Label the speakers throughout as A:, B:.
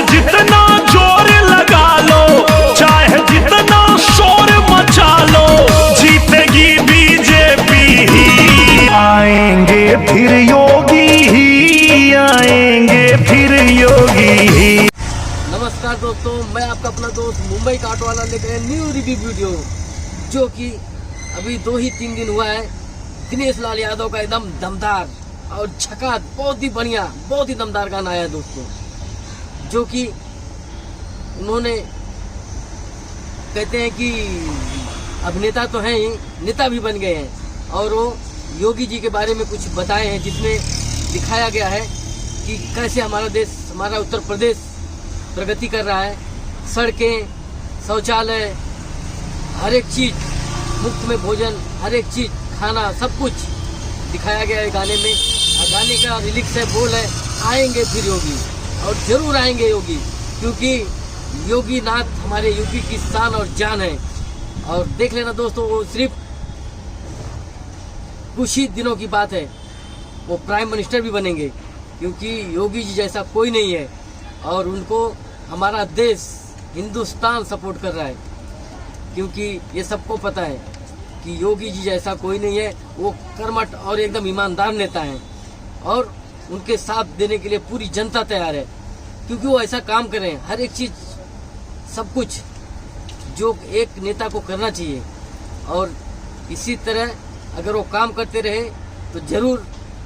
A: जितना जोर लगा लो, चाहे जितना शोर मचा लो, जीतेगी बीजेपी ही। आएंगे फिर योगी ही, आएंगे फिर योगी ही।
B: नमस्कार दोस्तों, मैं आपका अपना दोस्त मुंबई का ऑटो वाला लेकर न्यू रिव्यू वीडियो, जो कि अभी 2 ही 3 दिन हुआ है। दिनेश लाल यादव का एकदम दमदार और झकास, बहुत ही बढ़िया, बहुत ही दमदार गाना आया दोस्तों, जो कि उन्होंने कहते हैं कि अभिनेता तो हैं ही, नेता भी बन गए हैं। और वो योगी जी के बारे में कुछ बताए हैं, जिसमें दिखाया गया है कि कैसे हमारा देश, हमारा उत्तर प्रदेश प्रगति कर रहा है। सड़कें, शौचालय, हर एक चीज, मुफ्त में भोजन, हर एक चीज, खाना, सब कुछ दिखाया गया है गाने में। और गाने का लिरिक्स है, बोल है, आएंगे फिर योगी, और जरूर आएंगे योगी, क्योंकि योगी नाथ हमारे यूपी की शान और जान है। और देख लेना दोस्तों, वो सिर्फ कुछ ही दिनों की बात है, वो प्राइम मिनिस्टर भी बनेंगे, क्योंकि योगी जी जैसा कोई नहीं है। और उनको हमारा देश, हिंदुस्तान सपोर्ट कर रहा है, क्योंकि ये सबको पता है कि योगी जी जैसा कोई नहीं है। वो कर्मठ और एकदम ईमानदार नेता हैं, और उनके साथ देने के लिए पूरी जनता तैयार है, क्योंकि वो ऐसा काम कर रहे हैं। हर एक चीज, सब कुछ जो एक नेता को करना चाहिए, और इसी तरह अगर वो काम करते रहे तो जरूर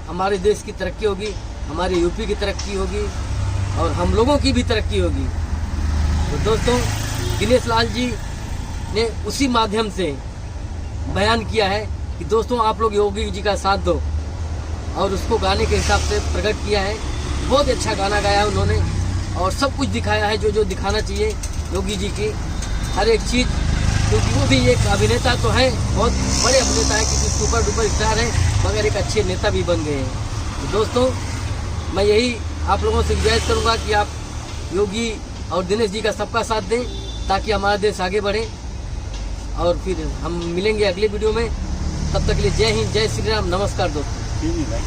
B: हमारे देश की तरक्की होगी, हमारे यूपी की तरक्की होगी, और हम लोगों की भी तरक्की होगी। तो दोस्तों, दिनेश लाल जी ने उसी माध्यम से बयान किया है कि दोस्तों आप लोग योगी जी का साथ दो, और उसको गाने के हिसाब से प्रकट किया है। बहुत अच्छा गाना गाया है उन्होंने, और सब कुछ दिखाया है जो जो दिखाना चाहिए योगी जी की, हर एक चीज़, क्योंकि वो भी एक अभिनेता तो हैं, बहुत बड़े अभिनेता हैं, क्योंकि सुपर डुपर स्टार हैं, मगर एक अच्छे नेता भी बन गए हैं। तो दोस्तों, मैं यही आप लोगों से गुजारिश करूंगा कि आप योगी और दिनेश जी का सबका साथ दें, ताकि हमारा देश आगे बढ़े। और फिर हम मिलेंगे अगले वीडियो में, तब तक के लिए जय हिंद, जय श्री राम, नमस्कार दोस्तों।